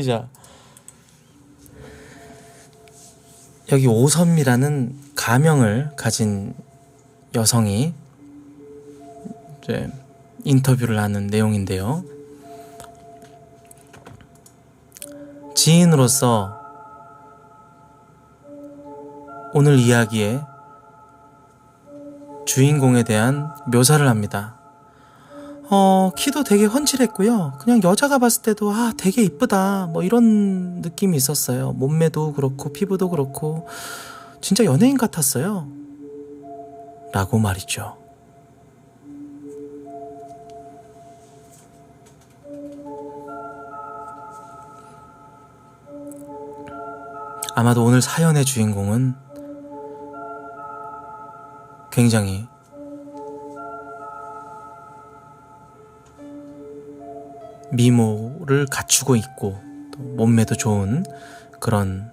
자, 여기 오선미라는 가명을 가진 여성이 이제 인터뷰를 하는 내용인데요. 지인으로서 오늘 이야기의 주인공에 대한 묘사를 합니다. 키도 되게 훤칠했고요. 그냥 여자가 봤을 때도 되게 이쁘다 뭐 이런 느낌이 있었어요. 몸매도 그렇고 피부도 그렇고 진짜 연예인 같았어요. 라고 말이죠. 아마도 오늘 사연의 주인공은 굉장히 미모를 갖추고 있고 또 몸매도 좋은 그런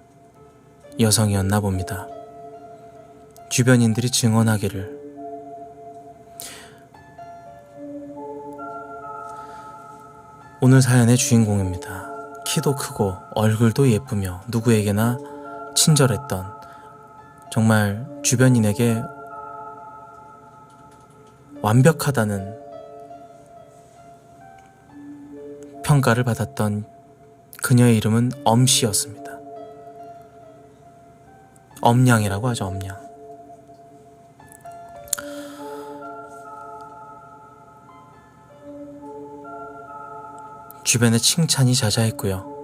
여성이었나 봅니다. 주변인들이 증언하기를 오늘 사연의 주인공입니다. 키도 크고 얼굴도 예쁘며 누구에게나 친절했던, 정말 주변인에게 완벽하다는 평가를 받았던 그녀의 이름은 엄씨였습니다. 엄냥이라고 하죠. 엄냥. 주변에 칭찬이 자자했고요.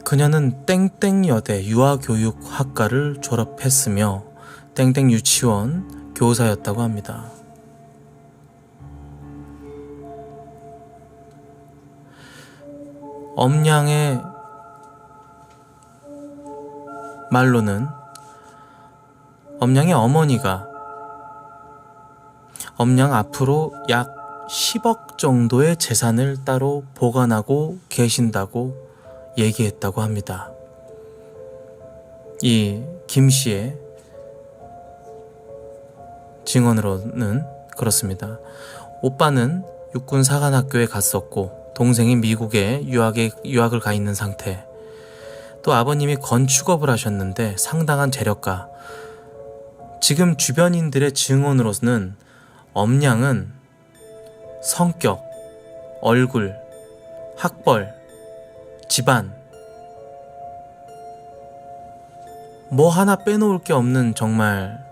그녀는 땡땡여대 유아교육학과를 졸업했으며 땡땡 유치원 교사였다고 합니다. 엄냥의 말로는 엄냥의 어머니가 엄냥 앞으로 약 10억 정도의 재산을 따로 보관하고 계신다고 얘기했다고 합니다. 이 김씨의 증언으로는 그렇습니다. 오빠는 육군 사관학교에 갔었고 동생이 미국에 유학을 가 있는 상태. 또 아버님이 건축업을 하셨는데 상당한 재력가. 지금 주변인들의 증언으로는 엄냥은 성격, 얼굴, 학벌, 집안 뭐 하나 빼놓을 게 없는 정말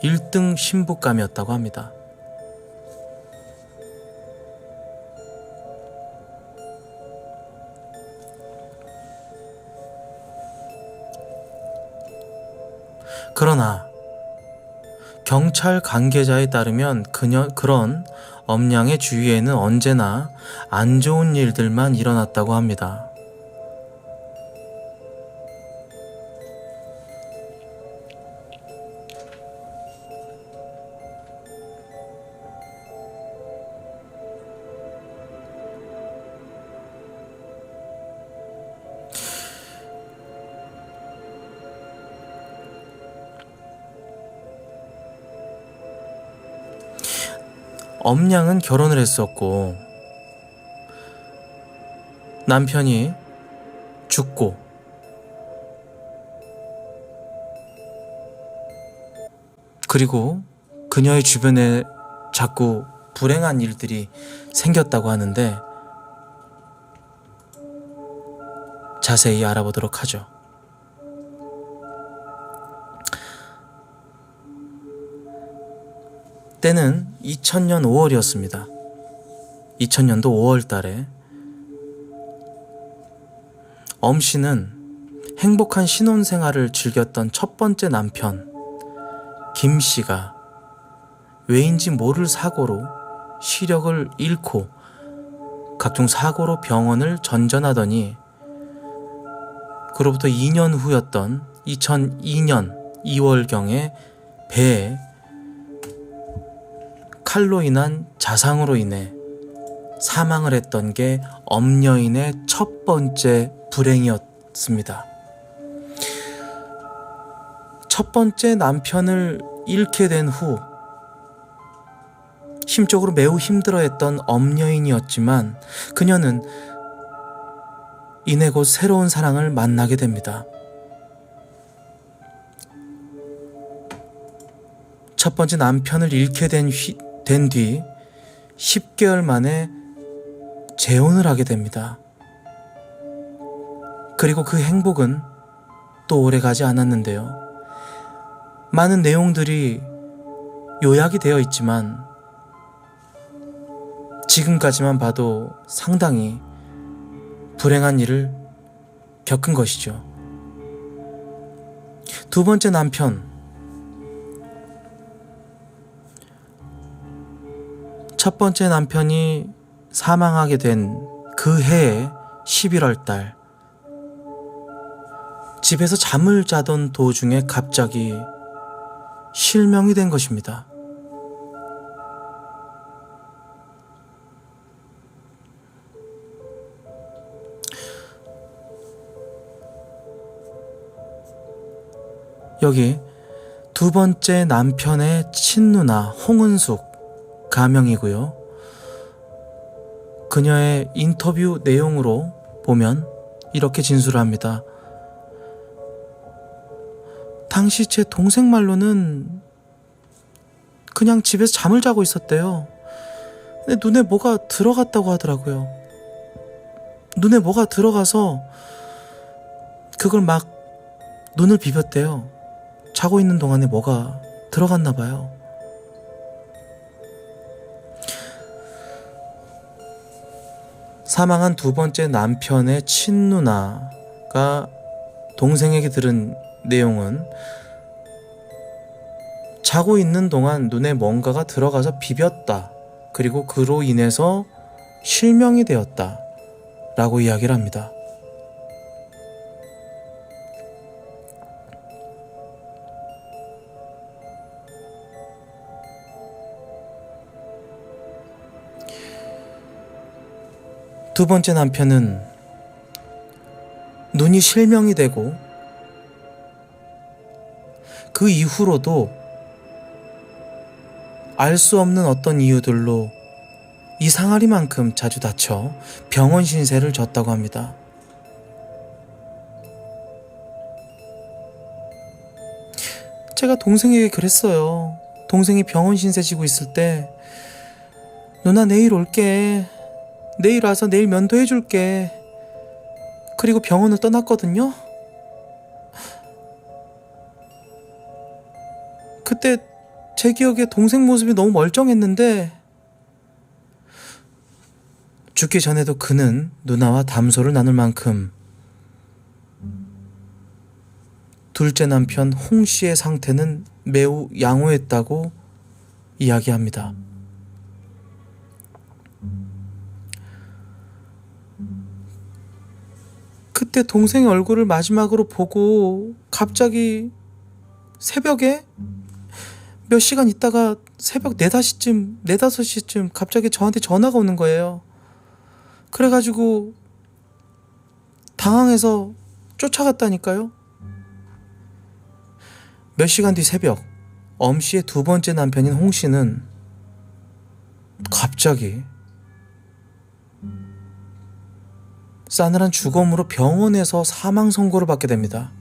1등 신부감이었다고 합니다. 그러나 경찰 관계자에 따르면 그런 엄냥의 주위에는 언제나 안 좋은 일들만 일어났다고 합니다. 엄냥은 결혼을 했었고 남편이 죽고 그리고 그녀의 주변에 자꾸 불행한 일들이 생겼다고 하는데 자세히 알아보도록 하죠. 때는 2000년 5월이었습니다. 2000년도 5월 달에 엄씨는 행복한 신혼생활을 즐겼던 첫 번째 남편 김씨가 왜인지 모를 사고로 시력을 잃고 각종 사고로 병원을 전전하더니 그로부터 2년 후였던 2002년 2월경에 배에 칼로 인한 자상으로 인해 사망을 했던 게 엄여인의 첫 번째 불행이었습니다. 첫 번째 남편을 잃게 된 후 심적으로 매우 힘들어했던 엄여인이었지만 그녀는 이내 곧 새로운 사랑을 만나게 됩니다. 첫 번째 남편을 잃게 된 뒤 10개월 만에 재혼을 하게 됩니다. 그리고 그 행복은 또 오래가지 않았는데요. 많은 내용들이 요약이 되어 있지만 지금까지만 봐도 상당히 불행한 일을 겪은 것이죠. 두 번째 남편, 첫 번째 남편이 사망하게 된 그 해의 11월 달, 집에서 잠을 자던 도중에 갑자기 실명이 된 것입니다. 여기 두 번째 남편의 친누나 홍은숙 가명이고요. 그녀의 인터뷰 내용으로 보면 이렇게 진술을 합니다. 당시 제 동생 말로는 그냥 집에서 잠을 자고 있었대요. 근데 눈에 뭐가 들어갔다고 하더라고요. 눈에 뭐가 들어가서 그걸 막 눈을 비볐대요. 자고 있는 동안에 뭐가 들어갔나 봐요. 사망한 두 번째 남편의 친누나가 동생에게 들은 내용은 자고 있는 동안 눈에 뭔가가 들어가서 비볐다. 그리고 그로 인해서 실명이 되었다. 라고 이야기를 합니다. 두 번째 남편은 눈이 실명이 되고 그 이후로도 알 수 없는 어떤 이유들로 이상하리만큼 자주 다쳐 병원 신세를 졌다고 합니다. 제가 동생에게 그랬어요. 동생이 병원 신세 지고 있을 때 누나 내일 올게. 내일 와서 내일 면도해 줄게. 그리고 병원을 떠났거든요. 그때 제 기억에 동생 모습이 너무 멀쩡했는데 죽기 전에도 그는 누나와 담소를 나눌 만큼 둘째 남편 홍 씨의 상태는 매우 양호했다고 이야기합니다. 그때 동생의 얼굴을 마지막으로 보고 갑자기 새벽에 몇 시간 있다가 새벽 4, 5시쯤 갑자기 저한테 전화가 오는 거예요. 그래가지고 당황해서 쫓아갔다니까요. 몇 시간 뒤 새벽, 엄씨의 두 번째 남편인 홍씨는 갑자기 싸늘한 주검으로 병원에서 사망 선고를 받게 됩니다.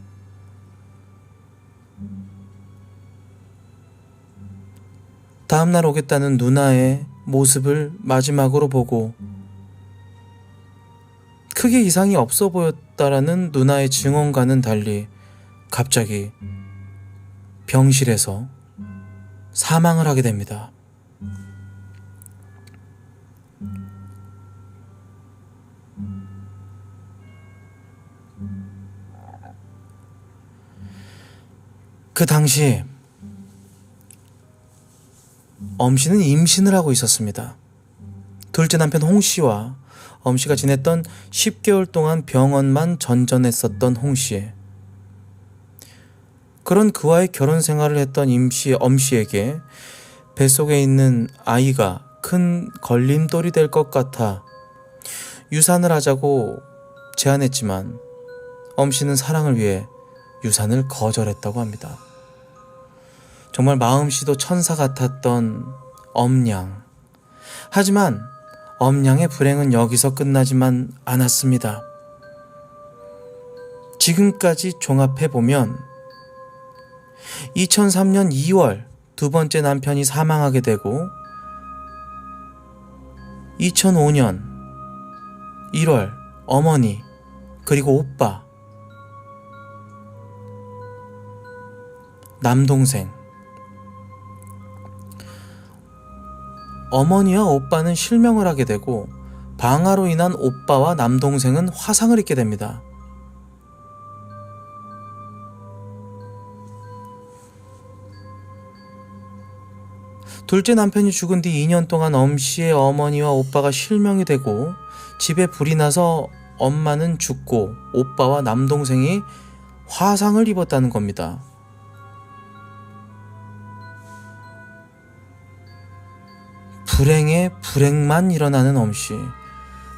다음날 오겠다는 누나의 모습을 마지막으로 보고 크게 이상이 없어 보였다라는 누나의 증언과는 달리 갑자기 병실에서 사망을 하게 됩니다. 그 당시 엄씨는 임신을 하고 있었습니다. 둘째 남편 홍씨와 엄씨가 지냈던 10개월 동안 병원만 전전했었던 홍씨. 그런 그와의 결혼 생활을 했던 엄씨에게 뱃속에 있는 아이가 큰 걸림돌이 될 것 같아 유산을 하자고 제안했지만 엄씨는 사랑을 위해 유산을 거절했다고 합니다. 정말 마음씨도 천사 같았던 엄양. 하지만 엄냥의 불행은 여기서 끝나지만 않았습니다. 지금까지 종합해보면 2003년 2월 두 번째 남편이 사망하게 되고 2005년 1월 어머니 그리고 오빠, 남동생, 어머니와 오빠는 실명을 하게 되고 방화로 인한 오빠와 남동생은 화상을 입게 됩니다. 둘째 남편이 죽은 뒤 2년 동안 엄씨의 어머니와 오빠가 실명이 되고 집에 불이 나서 엄마는 죽고 오빠와 남동생이 화상을 입었다는 겁니다. 불행에 불행만 일어나는 엄씨.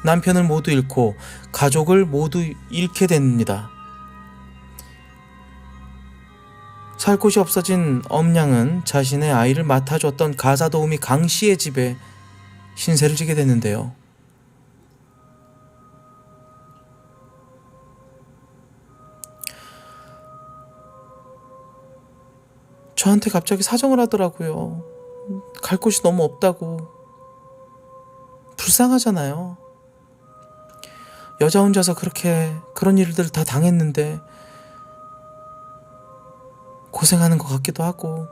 남편을 모두 잃고 가족을 모두 잃게 됩니다. 살 곳이 없어진 엄냥은 자신의 아이를 맡아줬던 가사도우미 강씨의 집에 신세를 지게 됐는데요. 저한테 갑자기 사정을 하더라고요. 갈 곳이 너무 없다고. 불쌍하잖아요. 여자 혼자서 그런 일들을 다 당했는데 고생하는 것 같기도 하고.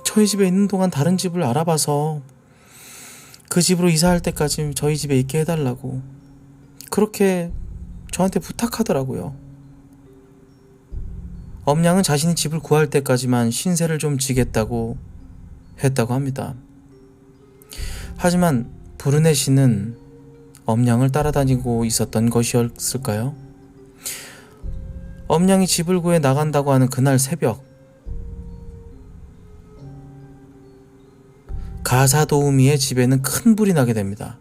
저희 집에 있는 동안 다른 집을 알아봐서 그 집으로 이사할 때까지 저희 집에 있게 해달라고 그렇게 저한테 부탁하더라고요. 엄냥은 자신이 집을 구할 때까지만 신세를 좀 지겠다고 했다고 합니다. 하지만 부르네 씨는 엄냥을 따라다니고 있었던 것이었을까요? 엄냥이 집을 구해 나간다고 하는 그날 새벽, 가사도우미의 집에는 큰 불이 나게 됩니다.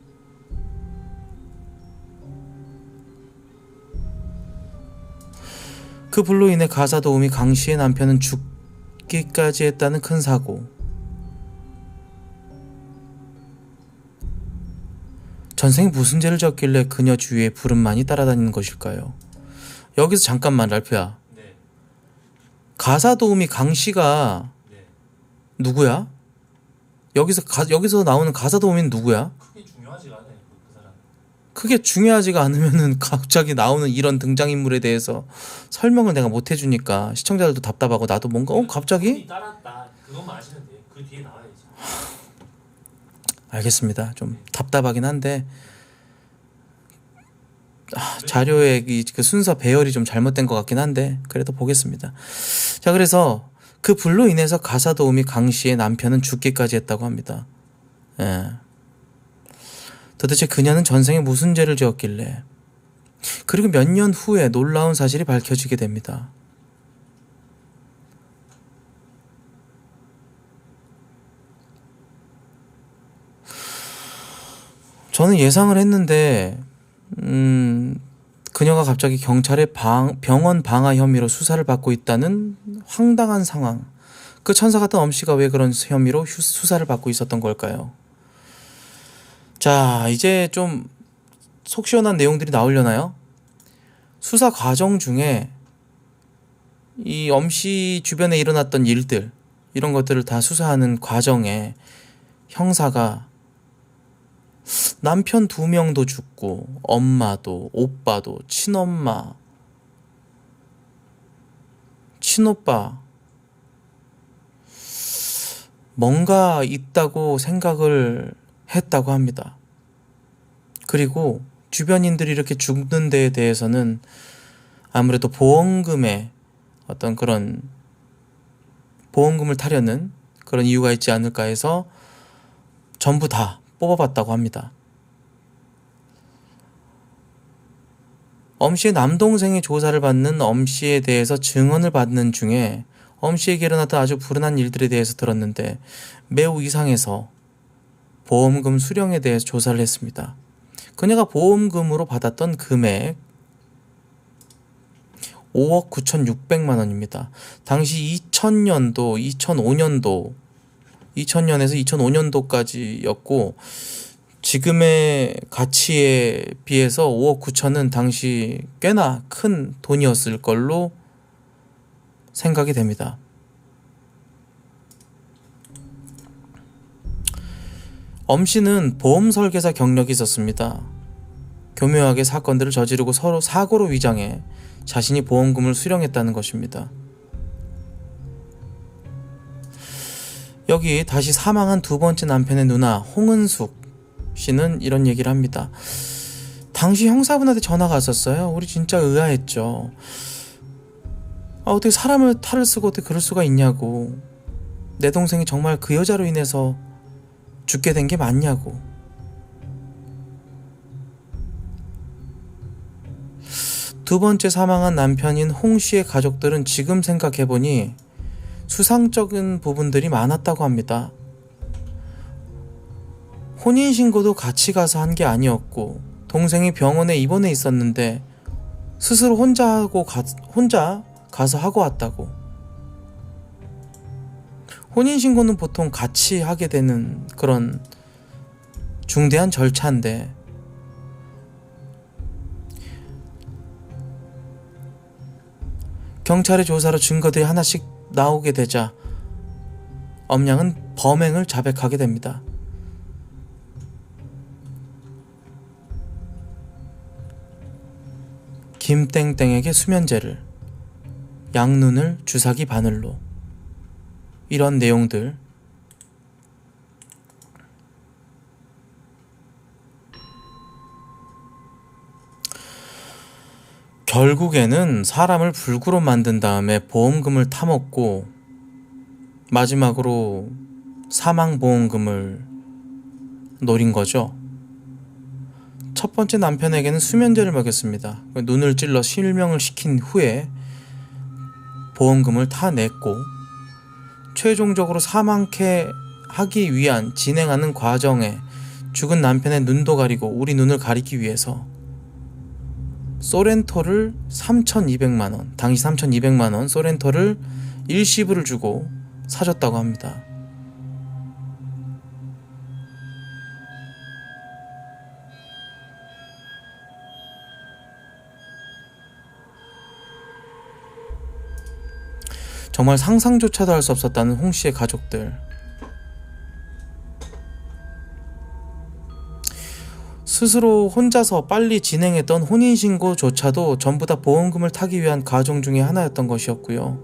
그 불로 인해 가사도우미 강씨의 남편은 죽기까지 했다는 큰 사고. 전생에 무슨 죄를 졌길래 그녀 주위에 불은 많이 따라다니는 것일까요? 여기서 잠깐만 랄프야. 네. 가사도우미 강씨가 네. 누구야? 여기서 나오는 가사도우미는 누구야? 크게 중요하지가 않아요. 그 사람. 그게 중요하지가 않으면은 갑자기 나오는 이런 등장인물에 대해서 설명을 내가 못 해주니까 시청자들도 답답하고 나도 뭔가 갑자기? 따랐다. 그것만 아시면 돼요. 그 뒤에 나와야지. 알겠습니다. 좀 답답하긴 한데 자료의 그 순서 배열이 좀 잘못된 것 같긴 한데 그래도 보겠습니다. 자, 그래서 그 불로 인해서 가사도우미 강씨의 남편은 죽기까지 했다고 합니다. 예. 도대체 그녀는 전생에 무슨 죄를 지었길래. 그리고 몇 년 후에 놀라운 사실이 밝혀지게 됩니다. 저는 예상을 했는데 그녀가 갑자기 경찰의 병원 방화 혐의로 수사를 받고 있다는 황당한 상황. 그 천사 같은 엄씨가 왜 그런 혐의로 수사를 받고 있었던 걸까요? 자, 이제 좀 속 시원한 내용들이 나오려나요? 수사 과정 중에 이 엄씨 주변에 일어났던 일들, 이런 것들을 다 수사하는 과정에 형사가 남편 2명도 죽고 엄마도 오빠도 친엄마 친오빠 뭔가 있다고 생각을 했다고 합니다. 그리고 주변인들이 이렇게 죽는 데에 대해서는 아무래도 보험금에 어떤 그런 보험금을 타려는 그런 이유가 있지 않을까 해서 전부 다 뽑아봤다고 합니다. 엄씨의 남동생이 조사를 받는 엄씨에 대해서 증언을 받는 중에 엄씨에게 일어났던 아주 불운한 일들에 대해서 들었는데 매우 이상해서 보험금 수령에 대해서 조사를 했습니다. 그녀가 보험금으로 받았던 금액 5억 9,600만 원입니다. 당시 2000년도, 2005년도, 2000년에서 2005년도까지였고 지금의 가치에 비해서 5억 9천은 당시 꽤나 큰 돈이었을 걸로 생각이 됩니다. 엄씨는 보험 설계사 경력이 있었습니다. 교묘하게 사건들을 저지르고 서로 사고로 위장해 자신이 보험금을 수령했다는 것입니다. 여기 다시 사망한 두 번째 남편의 누나 홍은숙 씨는 이런 얘기를 합니다. 당시 형사분한테 전화가 왔었어요. 우리 진짜 의아했죠. 어떻게 사람을 탈을 쓰고 어떻게 그럴 수가 있냐고. 내 동생이 정말 그 여자로 인해서 죽게 된 게 맞냐고. 두 번째 사망한 남편인 홍 씨의 가족들은 지금 생각해보니 수상적인 부분들이 많았다고 합니다. 혼인신고도 같이 가서 한 게 아니었고 동생이 병원에 입원해 있었는데 스스로 혼자 가서 하고 왔다고. 혼인신고는 보통 같이 하게 되는 그런 중대한 절차인데 경찰의 조사로 증거들이 하나씩 나오게 되자 엄양은 범행을 자백하게 됩니다. 김땡땡에게 수면제를, 양눈을 주사기 바늘로, 이런 내용들. 결국에는 사람을 불구로 만든 다음에 보험금을 타먹고 마지막으로 사망보험금을 노린 거죠. 첫 번째 남편에게는 수면제를 먹였습니다. 눈을 찔러 실명을 시킨 후에 보험금을 타냈고 최종적으로 사망케 하기 위한 진행하는 과정에 죽은 남편의 눈도 가리고 우리 눈을 가리기 위해서 소렌토를 3,200만원, 당시 3,200만원 소렌토를 일시불을 주고 사줬다고 합니다. 정말 상상조차도 할 수 없었다는 홍씨의 가족들. 스스로 혼자서 빨리 진행했던 혼인신고조차도 전부 다 보험금을 타기 위한 과정 중에 하나였던 것이었고요.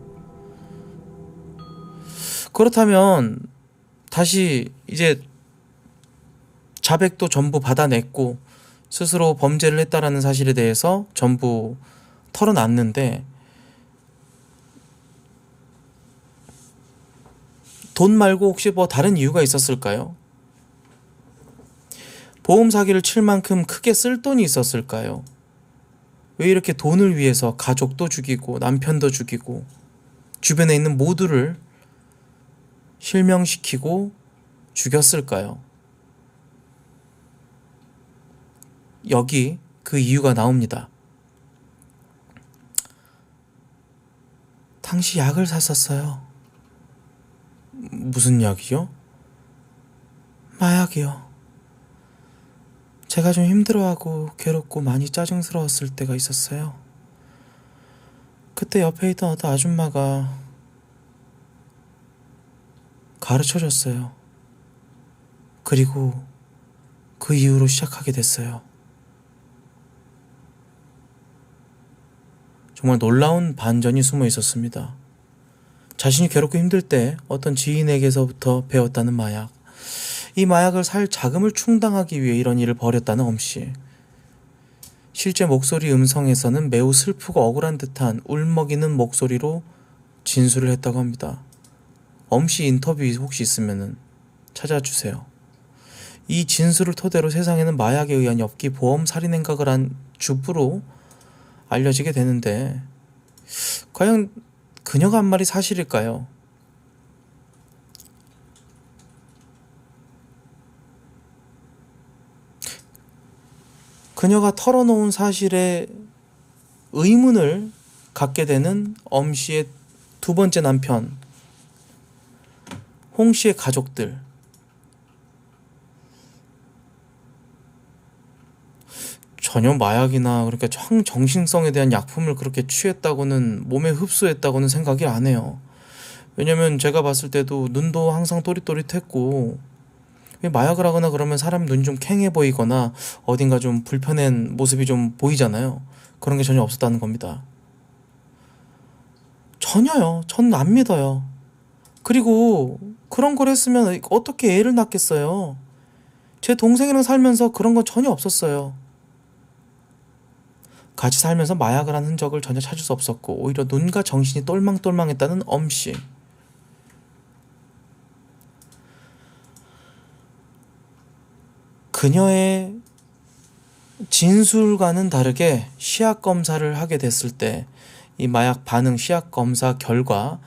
그렇다면 다시 이제 자백도 전부 받아냈고 스스로 범죄를 했다라는 사실에 대해서 전부 털어놨는데 돈 말고 혹시 뭐 다른 이유가 있었을까요? 보험 사기를 칠 만큼 크게 쓸 돈이 있었을까요? 왜 이렇게 돈을 위해서 가족도 죽이고 남편도 죽이고 주변에 있는 모두를 실명시키고 죽였을까요? 여기 그 이유가 나옵니다. 당시 약을 샀었어요. 무슨 약이요? 마약이요. 제가 좀 힘들어하고 괴롭고 많이 짜증스러웠을 때가 있었어요. 그때 옆에 있던 어떤 아줌마가 가르쳐줬어요. 그리고 그 이후로 시작하게 됐어요. 정말 놀라운 반전이 숨어 있었습니다. 자신이 괴롭고 힘들 때 어떤 지인에게서부터 배웠다는 마약. 이 마약을 살 자금을 충당하기 위해 이런 일을 벌였다는 엄씨. 실제 목소리 음성에서는 매우 슬프고 억울한 듯한 울먹이는 목소리로 진술을 했다고 합니다. 엄씨 인터뷰 혹시 있으면 찾아주세요. 이 진술을 토대로 세상에는 마약에 의한 엽기 보험 살인 행각을 한 주부로 알려지게 되는데 과연 그녀가 한 말이 사실일까요? 그녀가 털어놓은 사실에 의문을 갖게 되는 엄 씨의 두 번째 남편 홍 씨의 가족들, 전혀 마약이나 그러니까 정신성에 대한 약품을 그렇게 취했다고는, 몸에 흡수했다고는 생각이 안 해요. 왜냐면 제가 봤을 때도 눈도 항상 또릿또릿했고, 왜 마약을 하거나 그러면 사람 눈이 좀 캥해 보이거나 어딘가 좀 불편한 모습이 좀 보이잖아요. 그런 게 전혀 없었다는 겁니다. 전혀요. 전 안 믿어요. 그리고 그런 걸 했으면 어떻게 애를 낳겠어요. 제 동생이랑 살면서 그런 건 전혀 없었어요. 같이 살면서 마약을 한 흔적을 전혀 찾을 수 없었고, 오히려 눈과 정신이 똘망똘망했다는 엄씨. 그녀의 진술과는 다르게 시약 검사를 하게 됐을 때 이 마약 반응 시약 검사 결과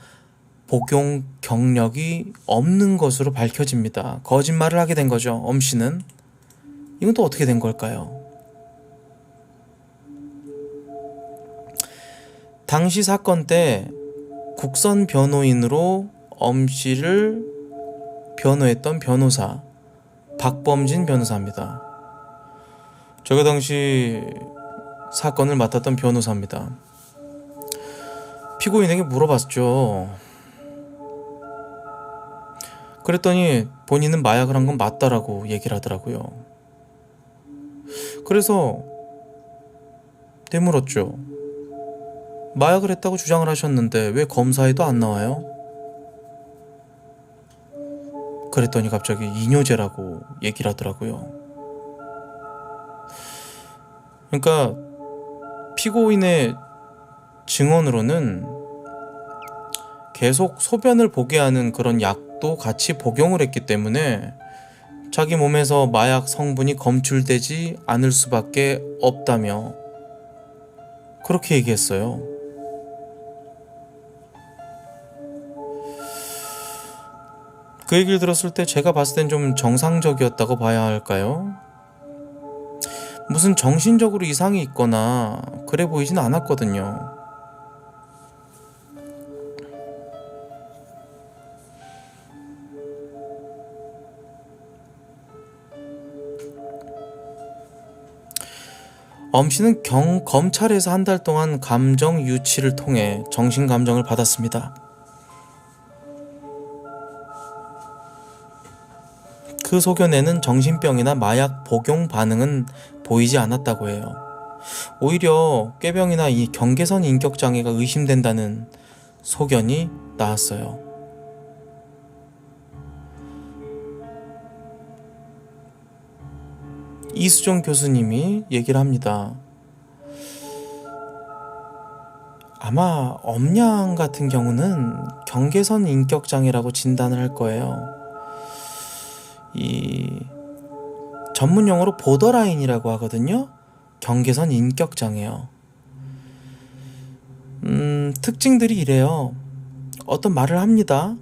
복용 경력이 없는 것으로 밝혀집니다. 거짓말을 하게 된 거죠, 엄씨는. 이건 또 어떻게 된 걸까요? 당시 사건 때 국선 변호인으로 엄씨를 변호했던 변호사 박범진 변호사입니다. 제가 당시 사건을 맡았던 변호사입니다. 피고인에게 물어봤죠. 그랬더니 본인은 마약을 한 건 맞다라고 얘기를 하더라고요. 그래서 되물었죠. 마약을 했다고 주장을 하셨는데 왜 검사에도 안 나와요? 그랬더니 갑자기 이뇨제라고 얘기를 하더라고요. 그러니까 피고인의 증언으로는 계속 소변을 보게 하는 그런 약도 같이 복용을 했기 때문에 자기 몸에서 마약 성분이 검출되지 않을 수밖에 없다며 그렇게 얘기했어요. 그 얘기를 들었을 때 제가 봤을 땐 좀 정상적이었다고 봐야 할까요? 무슨 정신적으로 이상이 있거나 그래 보이진 않았거든요. 엄씨는 검찰에서 한 달 동안 감정 유치를 통해 정신감정을 받았습니다. 그 소견에는 정신병이나 마약 복용 반응은 보이지 않았다고 해요. 오히려 꾀병이나 이 경계선 인격장애가 의심된다는 소견이 나왔어요. 이수정 교수님이 얘기를 합니다. 아마 엄양 같은 경우는 경계선 인격장애라고 진단을 할 거예요. 이 전문 용어로 보더라인이라고 하거든요. 경계선 인격장애요. 특징들이 이래요. 어떤 말을 합니다.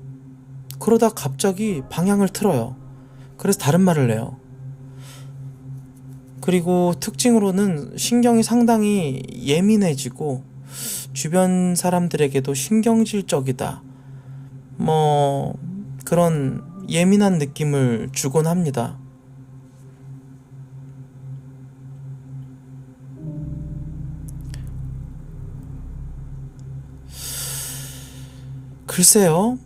그러다 갑자기 방향을 틀어요. 그래서 다른 말을 해요. 그리고 특징으로는 신경이 상당히 예민해지고 주변 사람들에게도 신경질적이다. 그런 예민한 느낌을 주곤 합니다. 글쎄요.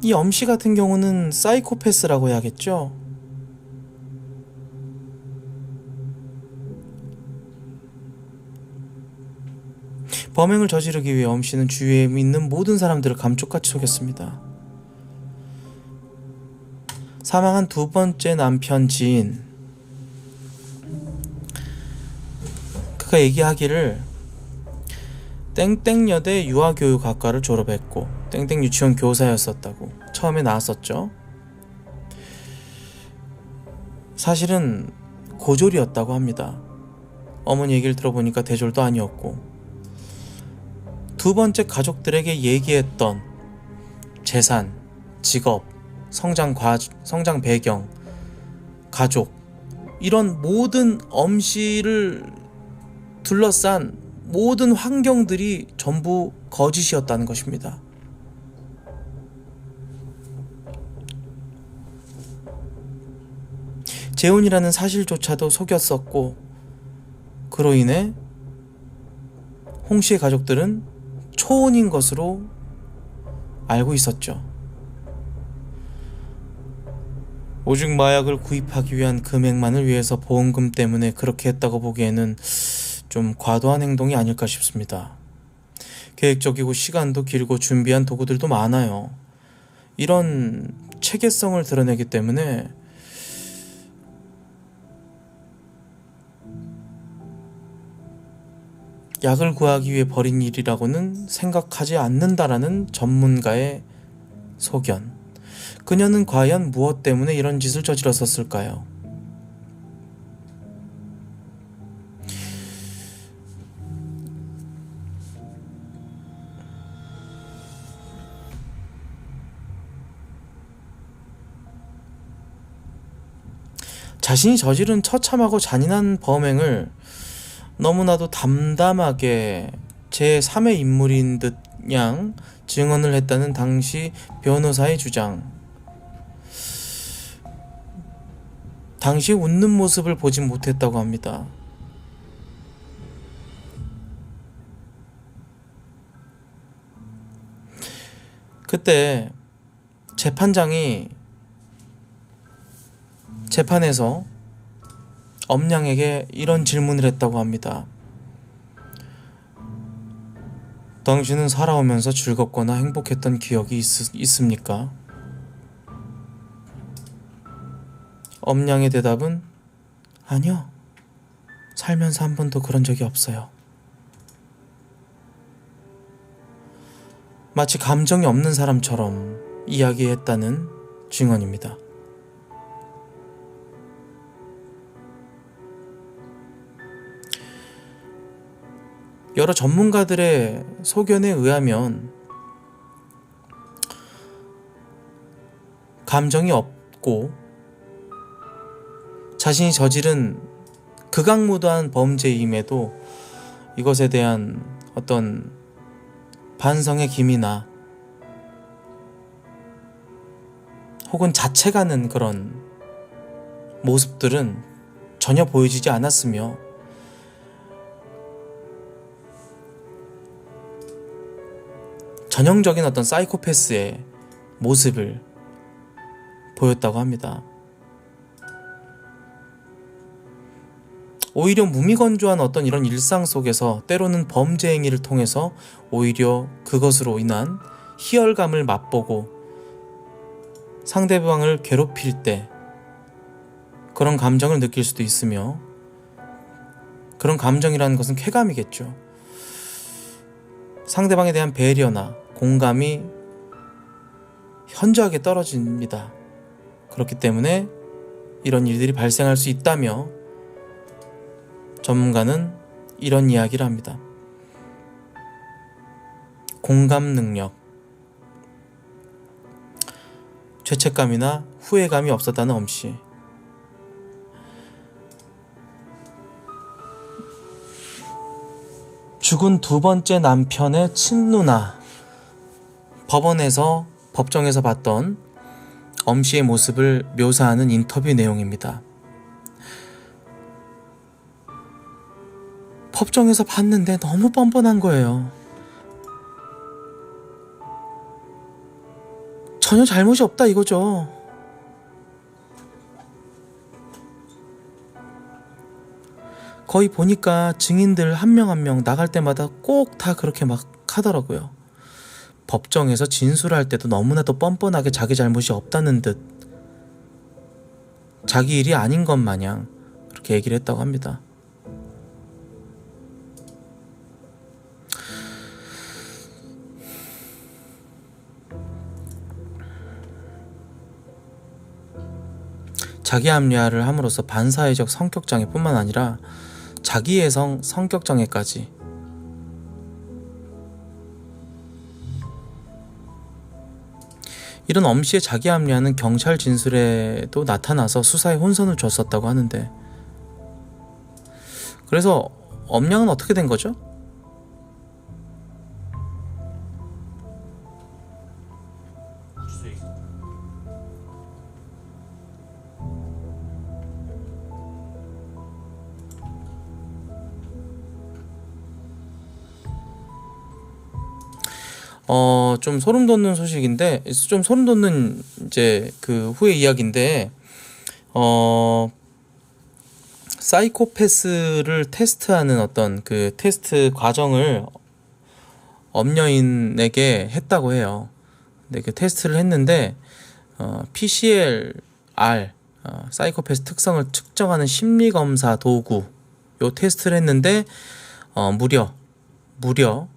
이 엄씨 같은 경우는 사이코패스라고 해야겠죠. 범행을 저지르기 위해 엄씨는 주위에 있는 모든 사람들을 감쪽같이 속였습니다. 사망한 두 번째 남편 지인, 그가 얘기하기를 땡땡여대 유아교육학과를 졸업했고 땡땡 유치원 교사였었다고 처음에 나왔었죠. 사실은 고졸이었다고 합니다. 어머니 얘기를 들어보니까 대졸도 아니었고, 두 번째 가족들에게 얘기했던 재산, 직업, 성장 배경, 가족, 이런 모든 엄씨를 둘러싼 모든 환경들이 전부 거짓이었다는 것입니다. 재혼이라는 사실조차도 속였었고, 그로 인해 홍 씨의 가족들은 초혼인 것으로 알고 있었죠. 오직 마약을 구입하기 위한 금액만을 위해서 보험금 때문에 그렇게 했다고 보기에는 좀 과도한 행동이 아닐까 싶습니다. 계획적이고 시간도 길고 준비한 도구들도 많아요. 이런 체계성을 드러내기 때문에 약을 구하기 위해 벌인 일이라고는 생각하지 않는다라는 전문가의 소견. 그녀는 과연 무엇 때문에 이런 짓을 저질렀었을까요? 자신이 저지른 처참하고 잔인한 범행을 너무나도 담담하게 제3의 인물인 듯 양 증언을 했다는 당시 변호사의 주장. 당시 웃는 모습을 보진 못했다고 합니다. 그때 재판장이 재판에서 엄량에게 이런 질문을 했다고 합니다. 당신은 살아오면서 즐겁거나 행복했던 기억이 있습니까? 엄량의 대답은 아니요. 살면서 한 번도 그런 적이 없어요. 마치 감정이 없는 사람처럼 이야기했다는 증언입니다. 여러 전문가들의 소견에 의하면 감정이 없고 자신이 저지른 극악무도한 범죄임에도 이것에 대한 어떤 반성의 기미나 혹은 자책하는 그런 모습들은 전혀 보여지지 않았으며 전형적인 어떤 사이코패스의 모습을 보였다고 합니다. 오히려 무미건조한 어떤 이런 일상 속에서 때로는 범죄 행위를 통해서 오히려 그것으로 인한 희열감을 맛보고 상대방을 괴롭힐 때 그런 감정을 느낄 수도 있으며, 그런 감정이라는 것은 쾌감이겠죠. 상대방에 대한 배려나 공감이 현저하게 떨어집니다. 그렇기 때문에 이런 일들이 발생할 수 있다며 전문가는 이런 이야기를 합니다. 공감 능력, 죄책감이나 후회감이 없었다는 엄씨. 죽은 두 번째 남편의 친누나. 법정에서 봤던 엄씨의 모습을 묘사하는 인터뷰 내용입니다. 법정에서 봤는데 너무 뻔뻔한 거예요. 전혀 잘못이 없다 이거죠. 거의 보니까 증인들 한 명 한 명 나갈 때마다 꼭 다 그렇게 막 하더라고요. 법정에서 진술할 때도 너무나도 뻔뻔하게 자기 잘못이 없다는 듯 자기 일이 아닌 것 마냥 그렇게 얘기를 했다고 합니다. 자기 합리화를 함으로써 반사회적 성격장애뿐만 아니라 자기애성 성격장애까지. 이런 엄씨의 자기 합리화는 경찰 진술에도 나타나서 수사에 혼선을 줬었다고 하는데, 그래서 엄량은 어떻게 된 거죠? 수도 있어. 좀 소름 돋는 소식인데, 좀 소름 돋는 이제 그 후의 이야기인데, 사이코패스를 테스트하는 어떤 그 테스트 과정을 엄여인에게 했다고 해요. 근데 그 테스트를 했는데, PCLR, 사이코패스 특성을 측정하는 심리검사 도구, 요 테스트를 했는데, 무려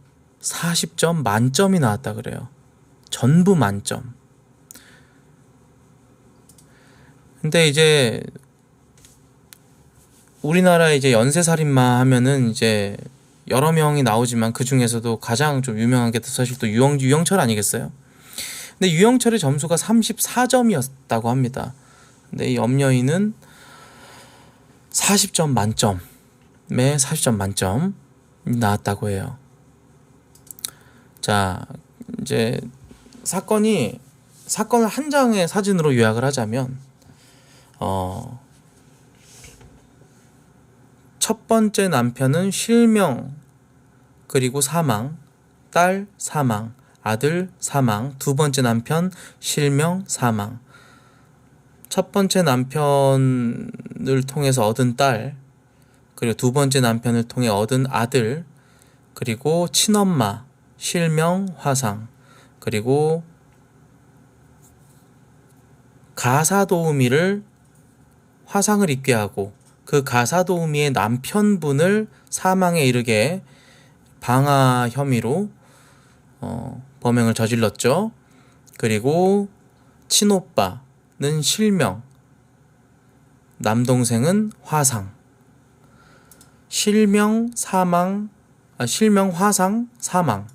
40점 만점이 나왔다 그래요. 전부 만점. 근데 이제 우리나라 이제 연쇄살인마 하면은 이제 여러 명이 나오지만 그 중에서도 가장 좀 유명한 게 사실 또 유영철 아니겠어요? 근데 유영철의 점수가 34점이었다고 합니다. 근데 이 엄여인은 40점 만점에 40점 만점 나왔다고 해요. 자, 이제 사건을 한 장의 사진으로 요약을 하자면, 첫 번째 남편은 실명, 그리고 사망, 딸 사망, 아들 사망, 두 번째 남편 실명, 사망. 첫 번째 남편을 통해서 얻은 딸, 그리고 두 번째 남편을 통해 얻은 아들, 그리고 친엄마, 실명, 화상, 그리고 가사도우미를 화상을 입게 하고 그 가사도우미의 남편분을 사망에 이르게 방화 혐의로 범행을 저질렀죠. 그리고 친오빠는 실명, 남동생은 화상, 실명, 화상, 사망.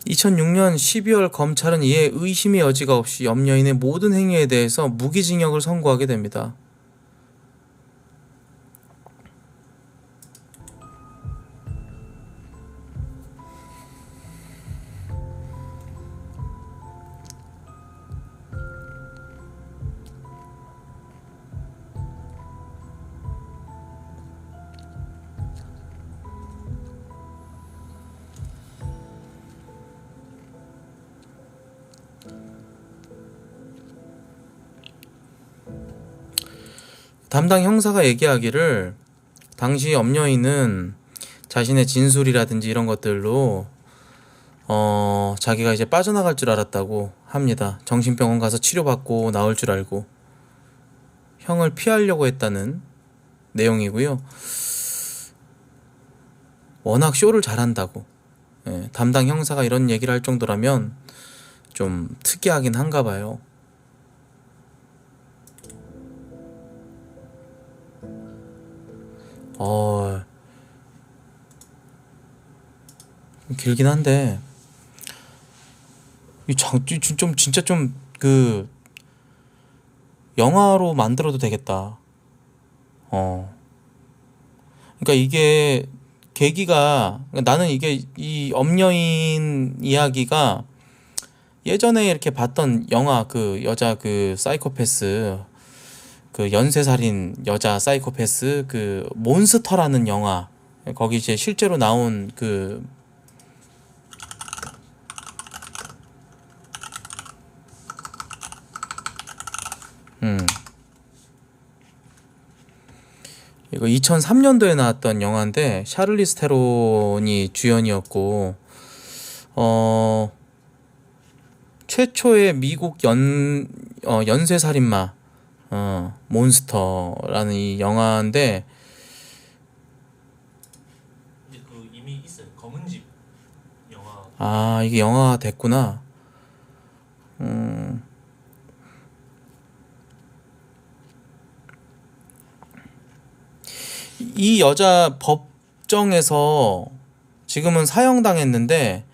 2006년 12월 검찰은 이에 의심의 여지가 없이 염려인의 모든 행위에 대해서 무기징역을 선고하게 됩니다. 담당 형사가 얘기하기를 당시 엄여인은 자신의 진술이라든지 이런 것들로 자기가 이제 빠져나갈 줄 알았다고 합니다. 정신병원 가서 치료받고 나올 줄 알고 형을 피하려고 했다는 내용이고요. 워낙 쇼를 잘한다고. 담당 형사가 이런 얘기를 할 정도라면 좀 특이하긴 한가 봐요. 길긴 한데 진짜 좀 그 영화로 만들어도 되겠다. 그러니까 이게 계기가, 나는 이게 이 엄여인 이야기가 예전에 이렇게 봤던 영화, 그 여자 그 사이코패스, 그 연쇄살인 여자 사이코패스, 그 몬스터라는 영화, 거기 이제 실제로 나온 그 이거 2003년도에 나왔던 영화인데 샤를리스 테론이 주연이었고 최초의 미국 연쇄살인마 몬스터라는 이 영화인데, 이제 그 이미 있어요. 검은 집 영화. 이게 영화가 됐구나. 이 여자 법정에서 지금은 사형당했는데,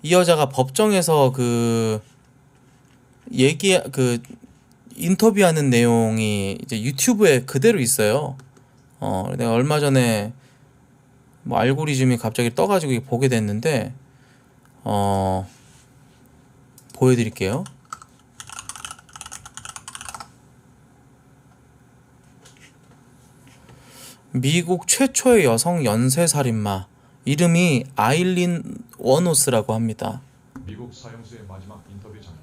이 여자가 법정에서 그 인터뷰하는 내용이 이제 유튜브에 그대로 있어요. 내가 얼마 전에 뭐 알고리즘이 갑자기 떠가지고 이게 보게 됐는데 보여드릴게요. 미국 최초의 여성 연쇄살인마 이름이 아일린 워노스라고 합니다. 미국 사형수의 마지막 인터뷰 장면.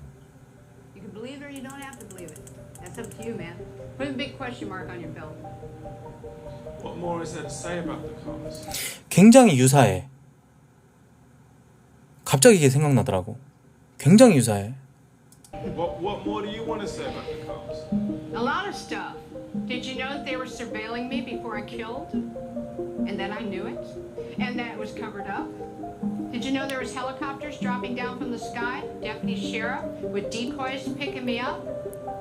You can believe it or you don't have to believe it. That's up to you, man. Put a big question mark on your belt. What more is there to say about the cops? 굉장히 유사해. 갑자기 이게 생각나더라고. 굉장히 유사해. What more do you want to say about the cops? A lot of stuff. Did you know that they were surveilling me before I killed? And then I knew it? And that it was covered up? Did you know there was helicopters dropping down from the sky? Deputy sheriff with decoys picking me up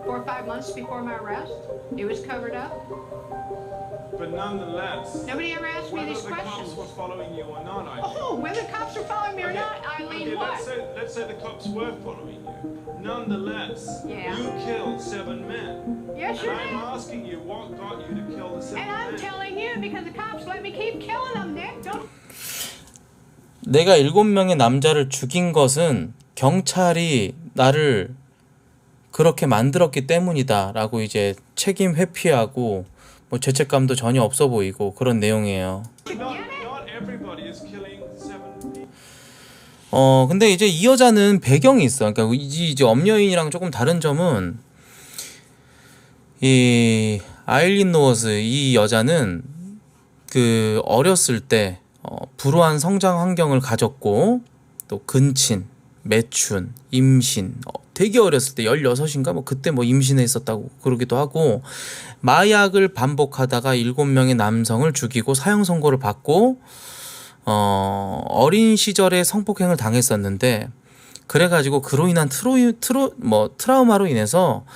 4 or 5 months before my arrest? It was covered up. But nonetheless, Nobody ever asked me whether these the cops questions. were following you or not, I Oh, whether the cops are following me or not, Eileen, what? let's say the cops were following you. Nonetheless, Yeah. you killed 7 men. Yes, And you I'm did. asking you, what got you to kill the 7 And I'm men? telling you because the cops let me keep killing them, Nick. Don't. 내가 7명의 남자를 죽인 것은 경찰이 나를 그렇게 만들었기 때문이다 라고 이제 책임 회피하고 뭐 죄책감도 전혀 없어 보이고 그런 내용이에요. Not everybody is killing 7 people. 근데 이제 이 여자는 배경이 있어. 그러니까 이제 엄여인이랑 조금 다른 점은 이 아일린 노어스 이 여자는 그 어렸을 때 불우한 성장 환경을 가졌고 또 근친, 매춘, 임신 되게 어렸을 때 16인가 뭐 그때 뭐 임신했었다고 그러기도 하고 마약을 반복하다가 7명의 남성을 죽이고 사형 선고를 받고 어린 시절에 성폭행을 당했었는데 그래가지고 그로 인한 트라우마로 인해서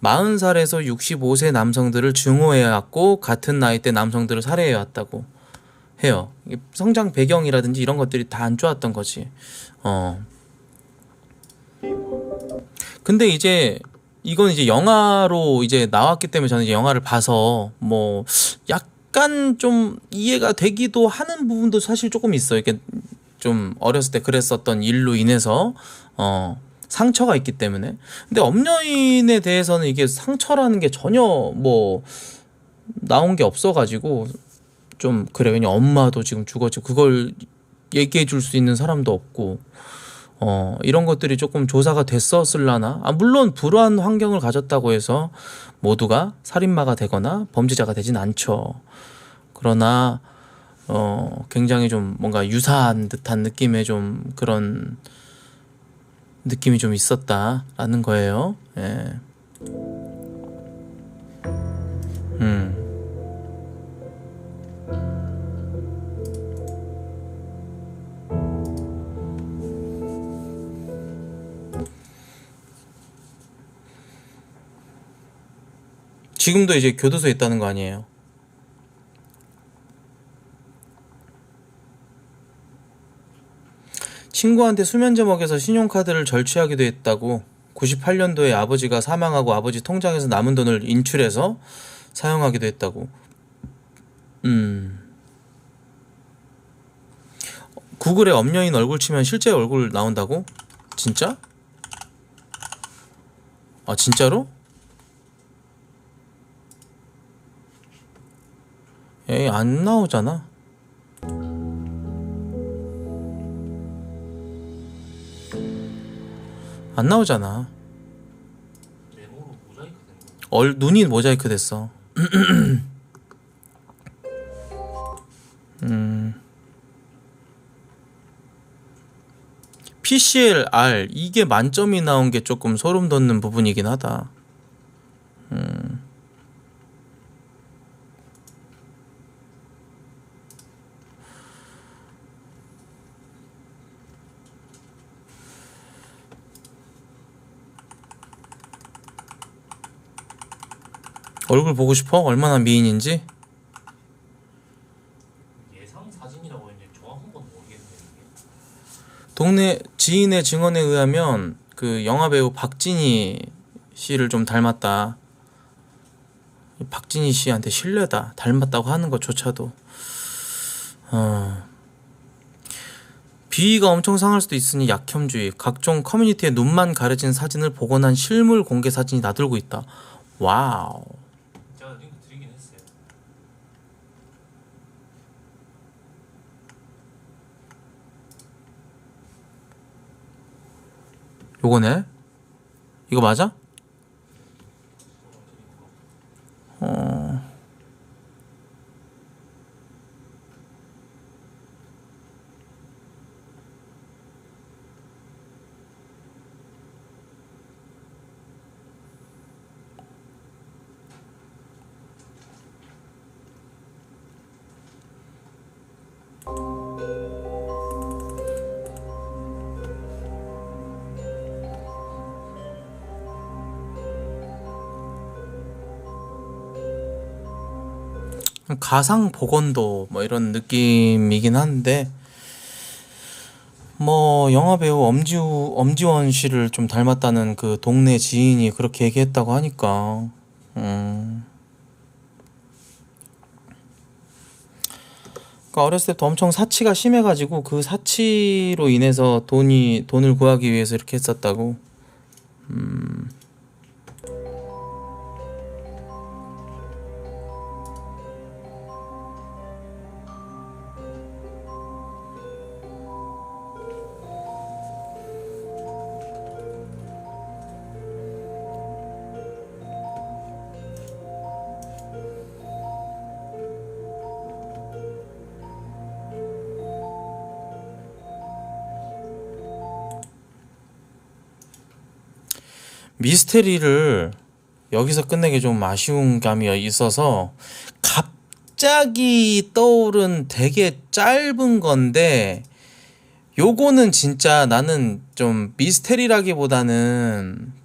40살에서 65세 남성들을 증오해왔고 같은 나이대 남성들을 살해해왔다고 해요. 성장 배경이라든지 이런 것들이 다 안 좋았던 거지. 근데 이제 이건 이제 영화로 이제 나왔기 때문에 저는 이제 영화를 봐서 뭐 약간 좀 이해가 되기도 하는 부분도 사실 조금 있어요. 이렇게 좀 어렸을 때 그랬었던 일로 인해서 상처가 있기 때문에. 근데 엄여인에 대해서는 이게 상처라는 게 전혀 뭐 나온 게 없어가지고 좀 그래. 왜냐 엄마도 지금 죽었지 그걸 얘기해 줄 수 있는 사람도 없고 이런 것들이 조금 조사가 됐었을라나. 물론 불우한 환경을 가졌다고 해서 모두가 살인마가 되거나 범죄자가 되진 않죠. 그러나 굉장히 좀 뭔가 유사한 듯한 느낌의 좀 그런 느낌이 좀 있었다라는 거예요. 예. 지금도 이제 교도소에 있다는 거 아니에요? 친구한테 수면제 먹여서 신용카드를 절취하기도 했다고. 98년도에 아버지가 사망하고 아버지 통장에서 남은 돈을 인출해서 사용하기도 했다고. 구글에 엄여인 얼굴 치면 실제 얼굴 나온다고? 진짜? 아 진짜로? 에이 안 나오잖아. 안 나오잖아. 메모로 모자이크 된 거. 눈이 모자이크 됐어. PCLR 이게 만점이 나온 게 조금 소름 돋는 부분이긴 하다. 얼굴 보고 싶어? 얼마나 미인인지? 예상 사진이라고 했는데 정확한 건 모르겠네요. 이게. 동네 지인의 증언에 의하면 그 영화배우 박진희 씨를 좀 닮았다 박진희 씨한테 신뢰다. 닮았다고 하는 것조차도. 비위가 엄청 상할 수도 있으니 약혐주의. 각종 커뮤니티에 눈만 가려진 사진을 복원한 실물 공개 사진이 나돌고 있다. 와우. 제가 링크 드리긴 했어요. 요거네? 이거 맞아? 가상 복원도 뭐 이런 느낌이긴 한데, 뭐 영화 배우 엄지원 씨를 좀 닮았다는 그 동네 지인이 그렇게 얘기했다고 하니까 그러니까 어렸을 때부터 엄청 사치가 심해가지고 그 사치로 인해서 돈을 구하기 위해서 이렇게 했었다고. 미스테리를 여기서 끝내기 좀 아쉬운 감이 있어서 갑자기 떠오른 되게 짧은 건데, 요거는 진짜 나는 좀 미스테리라기보다는